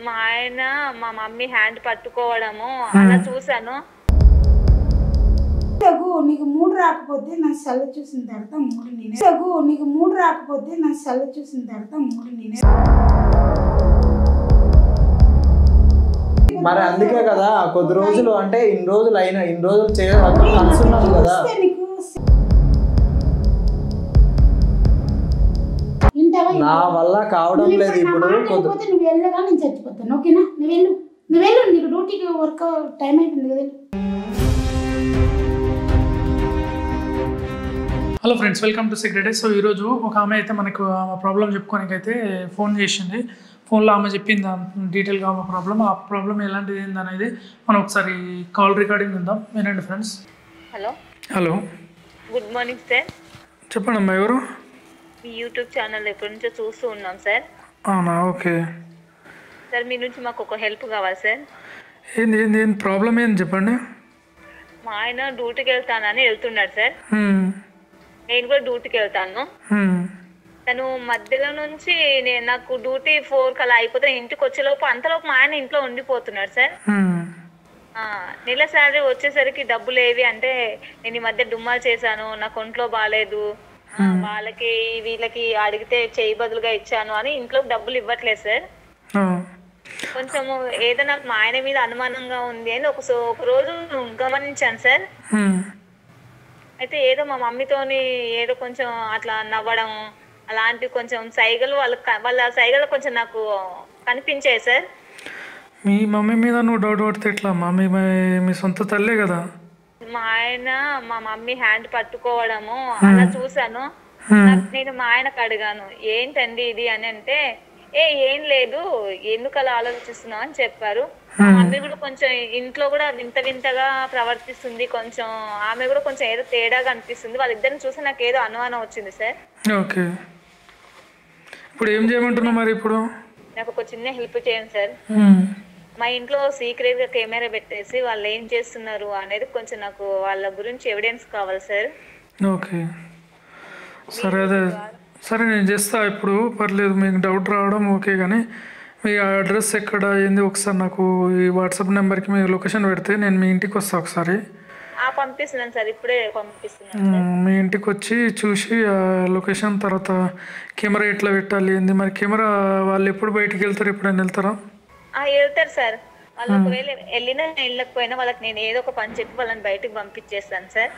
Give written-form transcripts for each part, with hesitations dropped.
మా ఆయన మా మమ్మీ హ్యాండ్ పట్టుకోవడము అలా చూసాను. నీకు మూడు రాకపోతే నా సెల్ల చూసిన తర్వాత మూడు నేనే నీకు మూడు రాకపోతే నా సెల్ల చూసిన తర్వాత మూడు నేనే. మరి అందుకే కదా కొద్ది రోజులు అంటే ఇన్ని రోజులు కలుసున్నాను కదా. నా వల్ల కావడం లేదు ఇప్పుడు. నువ్వు వెళ్ళగా నేను చచ్చిపోతాను. ఓకేనా? నువ్వు వెళ్ళు నీకు డ్యూటీకి వర్క్ టైం అయిపోయింది కదా. Hello friends, welcome to secret days. So ఈరోజు ఒక ఆమె అయితే మనకు ఆమె ప్రాబ్లం చెప్పుకోనికి అయితే ఫోన్ చేసింది. ఫోన్లో ఆమె చెప్పింది డీటెయిల్గా ఆమె ఆ ప్రాబ్లం ఎలాంటిది ఏందనేది మనం ఒకసారి కాల్ రికార్డింగ్ ఉందాం. వినండి friends. Hello hello, good morning sir. చెప్పండి అమ్మా, ఎవరు? మీ యూట్యూబ్ ఛానల్ ఎప్పటి నుంచో చూస్తూ ఉన్నాం సార్. అవునా, ఓకే సార్ మీ నుంచి మాకు ఒక హెల్ప్ కావాలి సార్. ఏంది ప్రాబ్లం ఏంది చెప్పండి. మా ఆయన డ్యూటీకి వెళ్తానని వెళ్తున్నాడు సార్. నేను కూడా డ్యూటీకి వెళ్తాను. తను మధ్యలో నుంచి నాకు డ్యూటీ 4 అలా అయిపోతే ఇంటికి వచ్చేలోపు అంతలోపు మా ఆయన ఇంట్లో ఉండిపోతున్నాడు సార్. నెల శాలరీ వచ్చేసరికి డబ్బులు ఏవి అంటే, నేను ఈ మధ్య డుమ్మాలు చేశాను, నాకు ఒంట్లో బాగాలేదు, వాళ్ళకి వీళ్ళకి అడిగితే చేయి బదులుగా ఇచ్చాను అని ఇంట్లో డబ్బులు ఇవ్వట్లేదు సార్. కొంచెము ఏదో నాకు మా ఆయన మీద అనుమానంగా ఉంది అని ఒక రోజు గమనించాను సార్. అయితే ఏదో మా మమ్మీతోని ఏదో కొంచెం అట్లా నవ్వడం అలాంటి కొంచెం సైగలు వాళ్ళ సైగలు కొంచెం నాకు కనిపించాయి సార్. మీ మమ్మీ మీద నువ్వు డౌట్ పడితే ఎట్లా? మీ సొంత తల్లే కదా. మా ఆయన మా మమ్మీ హ్యాండ్ పట్టుకోవడము అలా చూసాను. నేను మా ఆయనకు అడిగాను, ఏంటండి ఇది అని అంటే, ఏం లేదు, ఎందుకు అలా ఆలోచిస్తున్నావు అని చెప్పారు. మా మమ్మీ కూడా కొంచెం ఇంట్లో కూడా వింత వింతగా ప్రవర్తిస్తుంది, కొంచెం ఆమె కూడా కొంచెం ఏదో తేడాగా అనిపిస్తుంది. వాళ్ళిద్దరిని చూసి నాకు ఏదో అనుమానం వచ్చింది సార్. ఓకే, ఇప్పుడు ఏం చేయమంటున్నావు మరి? ఇప్పుడు నాకు ఒక చిన్న హెల్ప్ చేయండి సార్. మా ఇంట్లో సీక్రెట్ గా కెమెరా పెట్టేసి వాళ్ళు ఏం చేస్తున్నారు అనేది కొంచెం నాకు వాళ్ళ గురించి ఎవిడెన్స్ కావాలి సార్. ఓకే, సరే నేను చేస్తా. ఇప్పుడు పర్లేదు, మీకు డౌట్ రావడం ఓకే, కానీ మీ అడ్రస్ ఎక్కడ ఏంది ఒకసారి నాకు ఈ వాట్సాప్ నెంబర్కి మీ లొకేషన్ పెడితే నేను మీ ఇంటికి వస్తాను ఒకసారి. పంపిస్తున్నాను సార్, ఇప్పుడే పంపిస్తున్నాను. మీ ఇంటికి వచ్చి చూసి ఆ లొకేషన్, తర్వాత కెమెరా ఎట్లా పెట్టాలి ఏంది. మరి కెమెరా వాళ్ళు ఎప్పుడు బయటికి వెళ్తారు, ఎప్పుడైనా వెళ్తారా? వెళ్తారు సార్. వాళ్ళు ఒకవేళ వెళ్ళినా వెళ్ళకపోయినా వాళ్ళకి నేను ఏదో ఒక పని చెప్పి వాళ్ళని బయటకు పంపించేస్తాను సార్.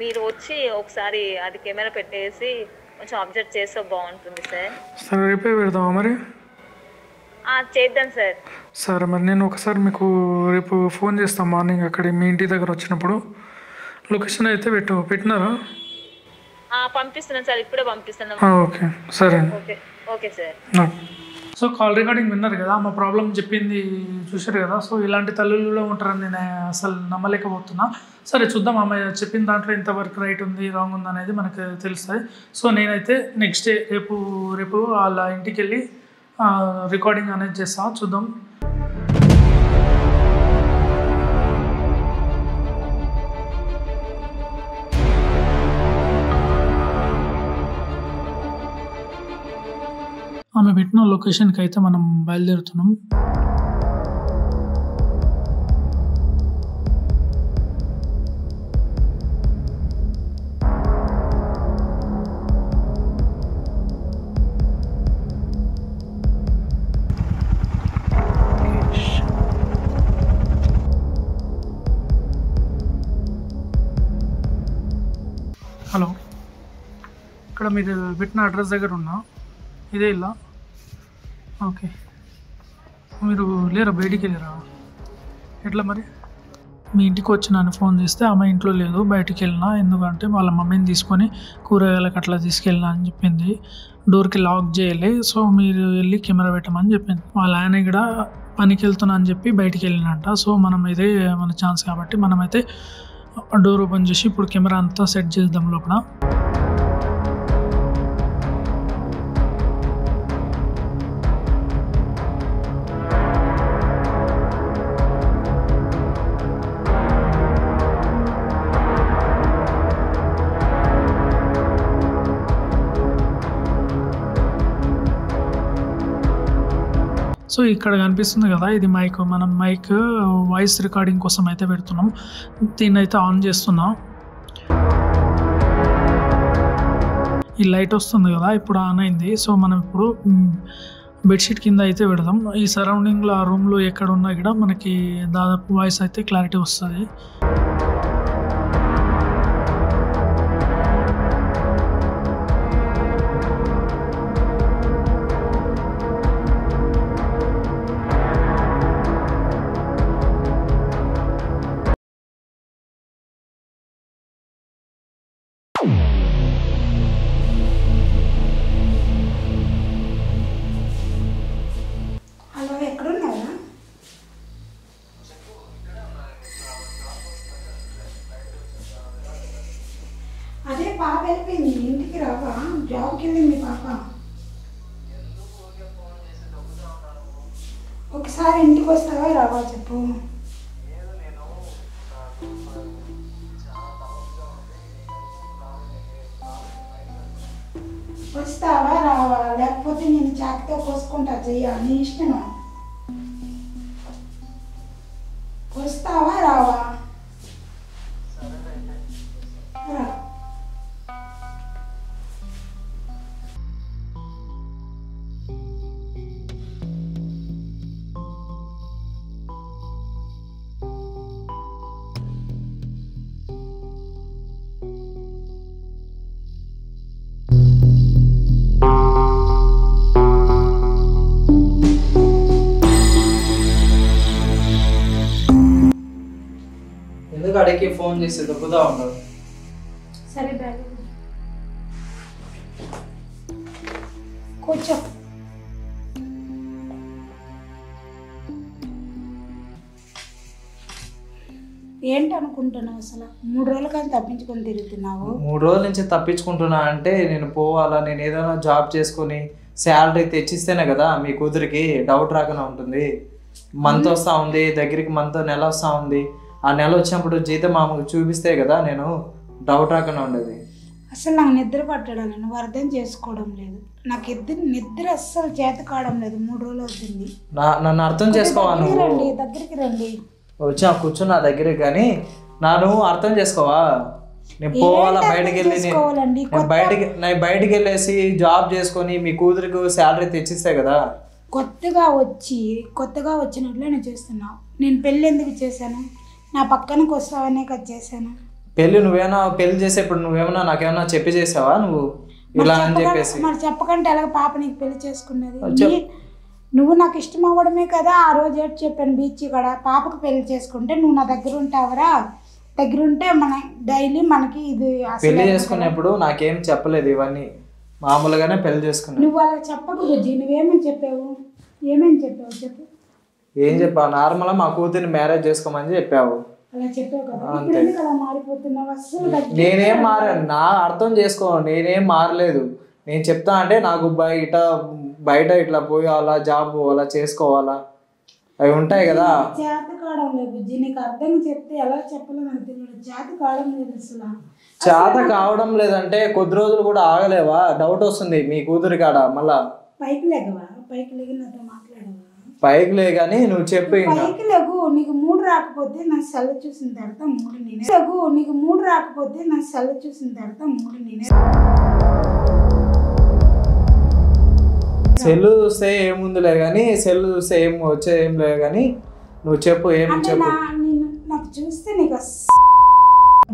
మీరు వచ్చి ఒకసారి అది కెమెరా పెట్టేసి కొంచెం అబ్జర్వ్ చేస్తే బాగుంటుంది సార్. సరే, రేపే పెడదామా మరి? చేద్దాం సార్. సరే, మరి నేను ఒకసారి మీకు రేపు ఫోన్ చేస్తాను మార్నింగ్ అక్కడ మీ ఇంటి దగ్గర వచ్చినప్పుడు. లొకేషన్ అయితే పెట్టినారా? పంపిస్తున్నాను సార్, ఇప్పుడే పంపిస్తున్నాను. ఓకే, సరే. Okay sir. So call recording విన్నారు కదా, మా ప్రాబ్లం చెప్పింది చూసారు కదా. సో ఇలాంటి తల్లుల్లో ఉంటారని నేను అసలు నమ్మలేకపోతున్నా. సరే చూద్దాం, ఆమె చెప్పిన దాంట్లో ఎంతవరకు రైట్ ఉంది రాంగ్ ఉంది అనేది మనకు తెలుస్తుంది. సో నేనైతే నెక్స్ట్ డే రేపు వాళ్ళ ఇంటికి వెళ్ళి రికార్డింగ్ అనేది చేస్తాను, చూద్దాం. ఆమె పెట్టిన లొకేషన్కి అయితే మనం బయలుదేరుతున్నాం. హలో, ఇక్కడ మీరు పెట్టిన అడ్రస్ దగ్గర ఉన్నా, ఇదే ఇలా. ఓకే, మీరు లేరా, బయటికి వెళ్ళారా? ఎట్లా మరి? మీ ఇంటికి వచ్చి నన్ను ఫోన్ చేస్తే ఆమె ఇంట్లో లేదు, బయటికి వెళ్ళినా, ఎందుకంటే వాళ్ళ మమ్మీని తీసుకొని కూరగాయలకు అట్లా తీసుకెళ్ళినా అని చెప్పింది. డోర్కి లాక్ చేయలే, సో మీరు వెళ్ళి కెమెరా పెట్టమని చెప్పింది. వాళ్ళ ఆయన కూడా పనికి వెళ్తున్నా అని చెప్పి బయటికి వెళ్ళినట్ట. సో మనం ఇదే మన ఛాన్స్ కాబట్టి మనమైతే డోర్ ఓపెన్ చేసి ఇప్పుడు కెమెరా అంతా సెట్ చేద్దాం లోపల. సో ఇక్కడ కనిపిస్తుంది కదా, ఇది మైక్. మనం మైక్ వాయిస్ రికార్డింగ్ కోసం అయితే పెడుతున్నాం. దీన్ని అయితే ఆన్ చేస్తున్నాం. ఈ లైట్ వస్తుంది కదా, ఇప్పుడు ఆన్ అయింది. సో మనం ఇప్పుడు బెడ్షీట్ కింద అయితే పెడదాం. ఈ సరౌండింగ్లో ఆ రూమ్లో ఎక్కడ ఉన్నా కూడా మనకి దాదాపు వాయిస్ అయితే క్లారిటీ వస్తుంది. హలో, ఎక్కడున్నారా? అదే పాప వెళ్ళిపోయింది, ఇంటికి రావా? జాబ్కి వెళ్ళింది పాప. ఒకసారి ఇంటికి వస్తావా రావా చెప్పు. వస్తావా రావా, లేకపోతే నేను చాకుతో కోసుకుంటా చెయ్య, నీ ఇష్టమా. వస్తావా రావా? రా. ఎందుకు అడిగి ఫోన్ చేసి దొబ్బుతా ఉన్నావు? సరే బ్యాగ్ కూర్చో. ఏంటనుకుంటున్నావు అసలు? 3 రోజుల కానీ తప్పించుకొని తిరుగుతున్నావు. 3 రోజుల నుంచి తప్పించుకుంటున్నా అంటే నేను పోవాలా, నేను ఏదైనా జాబ్ చేసుకొని శాలరీ తెచ్చిస్తేనే కదా మీ కూతురికి డౌట్ రాకుండా ఉంటుంది. మంత్ వస్తూ ఉంది దగ్గరికి, నెల వస్తూ ఉంది. ఆ నెల వచ్చినప్పుడు జీతం మామూలు చూపిస్తే కదా నేను డౌట్ రాకుండా ఉండేది. అసలు నాకు నిద్ర పట్టడం లేదు, నువ్వు అర్థం చేసుకోవడం లేదు. నాకు నిద్ర అస్సలు చేత కావడం లేదు. 3 రోజులు అవుతుంది. నన్ను అర్థం చేసుకోవా నువ్వు? దగ్గరికి రండి. వచ్చా కూర్చుని నా దగ్గరికి, కానీ నన్ను అర్థం చేసుకోవా? నేను పోవాలా బయటకు వెళ్ళి, నేను బయటకు వెళ్ళేసి జాబ్ చేసుకొని మీ కూతురికి శాలరీ తెచ్చిస్తే కదా. కొత్తగా వచ్చినట్లే నేను చేస్తున్నావు. నేను పెళ్ళి ఎందుకు చేశాను? నా పక్కనకు వస్తావనే కదా చేశాను. పెళ్లి చేసేప్పుడు నువ్వేమన్నా నాకేమన్నా చెప్పి చేసావా నువ్వు ఇలా అని చెప్పేసి? మరి చెప్పకంటే ఎలాగ పాప నీకు పెళ్లి చేసుకున్నది? నువ్వు నాకు ఇష్టం అవ్వడమే కదా ఆ రోజు ఏడు చెప్పాను బీచ్ కూడా. పాపకు పెళ్లి చేసుకుంటే నువ్వు నా దగ్గర ఉంటావరా? దగ్గర ఉంటే మన డైలీ మనకి ఇది పెళ్లి చేసుకునేప్పుడు నాకేం చెప్పలేదు, ఇవన్నీ మామూలుగానే పెళ్లి చేసుకున్నా. నువ్వు అలా చెప్పకు బుజ్జి. నువ్వేమని చెప్పావు? చెప్పు. ఏం చెప్పావు? నార్మల్గా మా కూతురిని మ్యారేజ్ చేసుకోమని చెప్పావు. అలా చెప్పావు కదా. ఇప్పుడు ఎందుకు అలా మారిపోతున్నావు? అస్సలు నేనేం మారాను, నా అర్థం చేసుకో. నేనేం మారలేదు. నేను చెప్తా అంటే నాకు బయట ఇట్లా పోయి అలా జాబ్ అలా చేసుకోవాలా అవి ఉంటాయి కదా. చేత కావడం లేదు బుజ్జి. నీకు అర్థం చెప్తే ఎలా చెప్పాలో నాకు తెలియదు. చేత కావడం లేదు అసలు. చేత కావడం లేదంటే కొద్ది రోజులు కూడా ఆగలేవా? డౌట్ వస్తుంది మీ కూతురి కాడ. మళ్ళా పైకి లేగవా? పైకి లేగి నాతో మాట్లాడవా? పైకి లే కానీ నువ్వు చెప్పు. పైకి లేగు. నీకు 3 రాకపోతే నా సెల్ చూసిన తర్వాత 3 నేనే. నీకు 3 రాకపోతే నా సెల్ చూసిన తర్వాత 3 నేనే. సెల్ చూస్తే ఏముందిలే కానీ, సెల్ చూస్తే వచ్చేది ఏం లేదు కానీ నువ్వు చెప్పు, ఏం చెప్పు. నాకు చూస్తే నీకు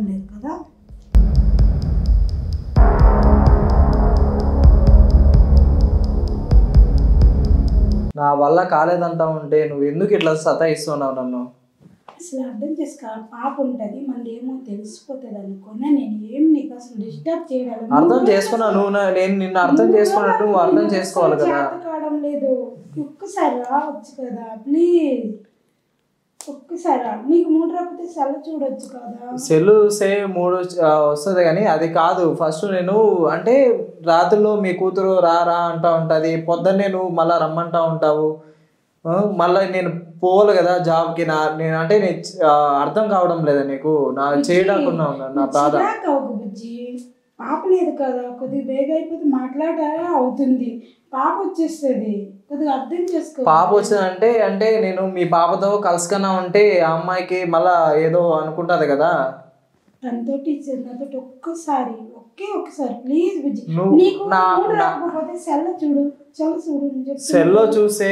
లేదు కదా. నా వల్ల కాలేదంటా ఉంటే నువ్వు ఎందుకు ఇట్లా సతాయిస్తున్నావు నన్ను? అసలు అర్థం చేసుకో. పాప ఉంటుంది, మళ్ళీ ఏమో తెలిసిపోతుంది అనుకున్నా. నేను ఏం నీకు అసలు డిస్టర్బ్ చేయడం. అర్థం చేసుకున్నా నువ్వు. నేను నిన్ను అర్థం చేసుకున్నట్టు నువ్వు అర్థం చేసుకోవాలి కదా. కావడం లేదు. ఒక్కసారి రావచ్చు కదా ప్లీజ్. ఒక్కసారి నీకు 3 రాకపోతే సెల్ చూడొచ్చు కదా. సెల్ సే 3 వస్తుంది కానీ అది కాదు. ఫస్ట్ నేను అంటే రాత్రిలో మీ కూతురు రా అంటా ఉంటుంది, పొద్దున్నే నువ్వు మళ్ళీ రమ్మంటా ఉంటావు. మళ్ళీ నేను పోవాలి కదా జాబ్కి. నేను అంటే అర్థం కావడం లేదా నీకు? నా చేయడానికి నా బాధ. బుజ్జి పాప లేదు కదా, కొద్దిగా బేగ అయిపోతే మాట్లాడ అవుతుంది, పాప వచ్చేస్తుంది, కొద్దిగా అర్థం చేసుకో. పాప వచ్చిందంటే అంటే నేను మీ పాపతో కలుసుకున్నా ఉంటే ఆ అమ్మాయికి మళ్ళా ఏదో అనుకుంటుంది కదా. తనతో నాతో ఒక్కసారి ప్లీజ్ బుజ్జి, నీకు రాకపోతే సెల్ చూడు, సెల్లో చూస్తే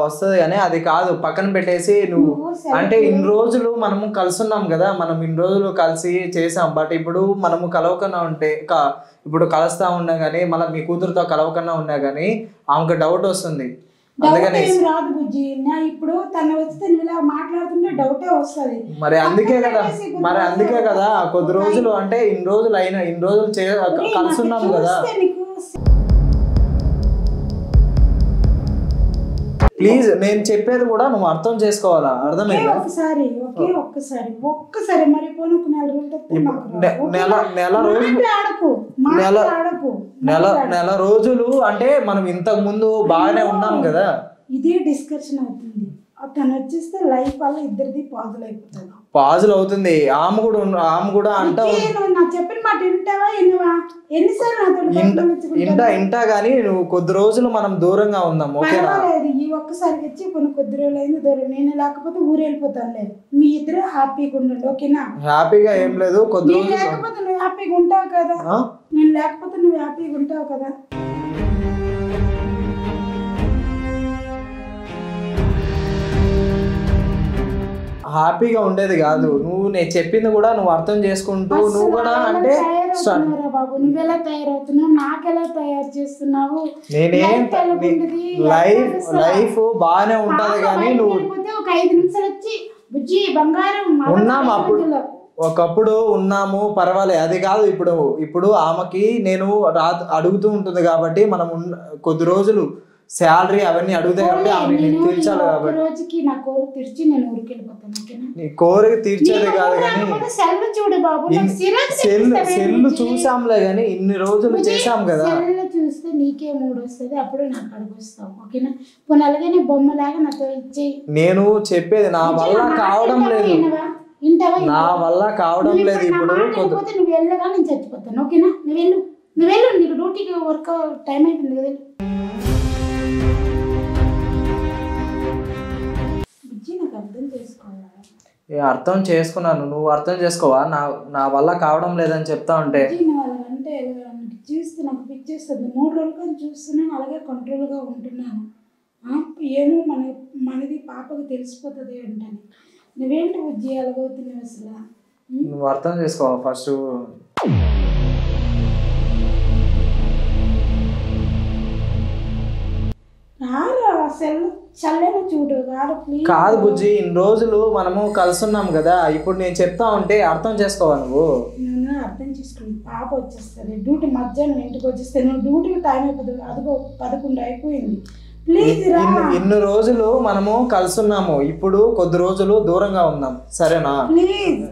వస్తుంది కానీ అది కాదు, పక్కన పెట్టేసి నువ్వు అంటే ఇన్ని రోజులు మనము కలుసున్నాం కదా, మనం ఇన్ని రోజులు కలిసి చేసాం. బట్ ఇప్పుడు మనము కలవకన్నా ఉంటే ఇప్పుడు కలుస్తా ఉన్నా కానీ మళ్ళీ మీ కూతురుతో కలవకన్నా ఉన్నా కానీ ఆమెకు డౌట్ వస్తుంది. రాదు బుజ్జి, ఇప్పుడు తను వస్తే నువ్వు ఇలా మాట్లాడుతుంటే డౌటే వస్తుంది. మరి అందుకే కదా కొద్ది రోజులు అంటే ఇన్ని రోజులు కలుసున్నాం కదా. ప్లీజ్ నేను చెప్పేది కూడా నువ్వు అర్థం చేసుకోవాలా, అర్థమైందా? ఒక్కసారి మరి నెల రోజులు అంటే మనం ఇంతకు ముందు బాగానే ఉన్నాం కదా. ఇదే డిస్కషన్ అవుతుంది, తను వచ్చేస్తే లైఫ్ వల్ల ఇద్దరిది పాజులు అయిపోతుంది. పాజులు అవుతుంది. ఆమె కూడా అంటా చెప్పిన మాట వింటావా వినవా? ఎన్నిసార్లు ఇంటా గానీ నువ్వు కొద్ది రోజులు మనం దూరంగా ఉందాం, ఓకేనా? ఈ ఒక్కసారి వచ్చి కొద్ది రోజులు అయింది దూరం, నేను లేకపోతే ఊరు వెళ్ళిపోతాను. లేదు, మీ ఇద్దరు హ్యాపీగా ఉండండి, ఓకేనా? హ్యాపీగా ఏం లేదు, కొద్ది రోజులు లేకపోతే నువ్వు హ్యాపీగా ఉంటావు కదా, నేను లేకపోతే నువ్వు హ్యాపీగా ఉంటావు కదా. హ్యాపీగా ఉండేది కాదు. నేను చెప్పింది కూడా నువ్వు అర్థం చేసుకుంటూ నువ్వు కూడా అంటే బాబు నువ్వెలా తయారవుతున్నావు, నాకెలా తయారు చేస్తున్నావు? నేనేం లైఫ్ బాగానే ఉంటది కానీ నువ్వు ఒక 5 నిమిషాలు వచ్చి బుజ్జి బంగారం ఉన్నాము, ఒకప్పుడు ఉన్నాము, పర్వాలేదు, అది కాదు. ఇప్పుడు ఆమెకి నేను అడుగుతూ ఉంటుంది కాబట్టి మనం కొద్ది రోజులు శాలరీ అవన్నీ అడుగుతాయి కాబట్టి ఆమె తీర్చాలి కాబట్టి రోజుకి నా కోరిక తీర్చి నేను ఊరికి వెళ్ళిపోతాను, ఓకేనా? నీ కోరిక తీర్చేది కాదు కానీ సెల్ చూసాంలే కానీ ఇన్ని రోజులు చేసాం కదా. సెల్ చూస్తే నీకే మూడు వస్తుంది, అప్పుడు నాకు అడుగు వస్తావు, ఓకేనా? పోనీ అలాగే నీ బొమ్మలాగా నాతో ఇచ్చేయి. నేను చెప్పేది నా వల్ల కావడం లేదు, నా వల్ల కావడం లేదు. ఇప్పుడు నువ్వు వెళ్ళగా నేను చచ్చిపోతాను, ఓకేనా? నువ్వు వెళ్ళు, నీకు డ్యూటీకి వర్క్ టైం అయిపోయింది కదా. అర్థం చేసుకున్నాను, నువ్వు అర్థం చేసుకోవా? నా వల్ల కావడం లేదని చెప్తా ఉంటే అంటే చూస్తే నాకు పిచ్చేస్తుంది. 3 రోజులు కానీ చూస్తున్నాను, అలాగే కంట్రోల్గా ఉంటున్నాను. ఏమో మనది పాపకు తెలిసిపోతుంది అంటాను. నువ్వేంటి బుజ్జి అలాగవుతున్నావు అసలు? నువ్వు అర్థం చేసుకోవా ఫస్ట్? కాదు బుజ్జి, ఇన్ని రోజులు మనము కలుసున్నాం కదా, ఇప్పుడు నేను చెప్తా ఉంటే అర్థం చేసుకోవా నువ్వు? నేను అర్థం చేసుకుని పాప వచ్చేస్తుంది, డ్యూటీ మధ్యాహ్నం ఇంటికి వచ్చేస్తే నువ్వు డ్యూటీకి టైం అయిపోతుంది, అదిగో 11 అయిపోయింది. ప్లీజ్ ఇన్ని రోజులు మనము కలుసున్నాము, ఇప్పుడు కొద్ది రోజులు దూరంగా ఉందాం, సరేనా? ప్లీజ్.